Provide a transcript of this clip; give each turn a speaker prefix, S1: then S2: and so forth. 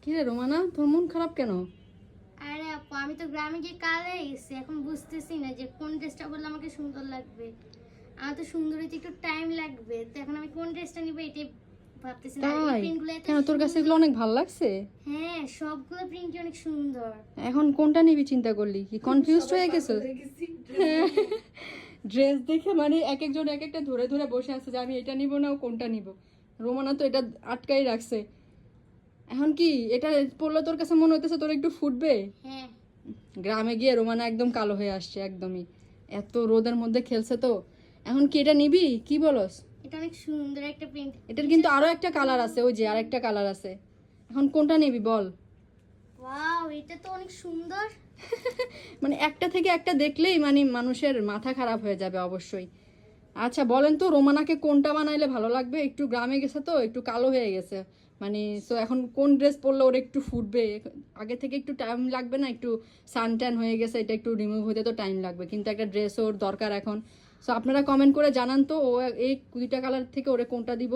S1: কি রে রোমানা, তোর মন খারাপ কেন?
S2: আরে আপু, আমি তো গ্রামে গিয়ে কালে গেছি, এখন বুঝতেছি না যে কোন ড্রেসটা পরলে আমাকে সুন্দর লাগবে। আমার তো সুন্দর হইতে একটু টাইম লাগবে, তো এখন আমি কোন ড্রেসটা নিব এটাই ভাবতেছি না। আর এই
S1: তাই?
S2: প্রিন্টগুলো এত
S1: কেন, তোর কাছে
S2: সুন্দর।
S1: এগুলো অনেক ভালো লাগছে?
S2: হ্যাঁ, সবগুলো প্রিন্টই অনেক সুন্দর।
S1: এখন কোনটা নিবি চিন্তা করলি? কি কনফিউজড হয়ে গেছো? ড্রেস দেখে মানে এক একজন এক একটা ধরে ধরে বসে আছে যে আমি এটা নিব না ও কোনটা নিব। রোমানা তো এটা আটকাই রাখছে। এখন কি এটা পড়লে তোর কাছে মনে হইতেছে তোর একটু ফুটবে?
S2: হ্যাঁ,
S1: গ্রামে গিয়ে রোমানা একদম কালো হয়ে আসছে একদমই। এত রোদের মধ্যে খেলছে তো। এখন কি এটা নিবি কি বলস?
S2: এটা অনেক সুন্দর একটা প্রিন্ট।
S1: এটার কিন্তু আরো একটা কালার আছে, ওই যে আরেকটা কালার আছে। এখন কোনটা নিবি বল?
S2: ওয়াও, এটা তো অনেক সুন্দর।
S1: মানে একটা থেকে একটা দেখলেই মানে মানুষের মাথা খারাপ হয়ে যাবে অবশ্যই। আচ্ছা বলেন তো, রোমানাকে কোনটা বানাইলে ভালো লাগবে? একটু গ্রামে গেছে তো, একটু কালো হয়ে গেছে মানে। তো এখন কোন ড্রেস পরলে ওর একটু ফুটবে? আগে থেকে একটু টাইম লাগবে না? একটু সান ট্যান হয়ে গেছে, এটা একটু রিমুভ হতে তো টাইম লাগবে, কিন্তু একটা ড্রেস ওর দরকার এখন। সো আপনারা কমেন্ট করে জানান তো ও এই দুইটা কালার থেকে ওরে কোনটা দিব।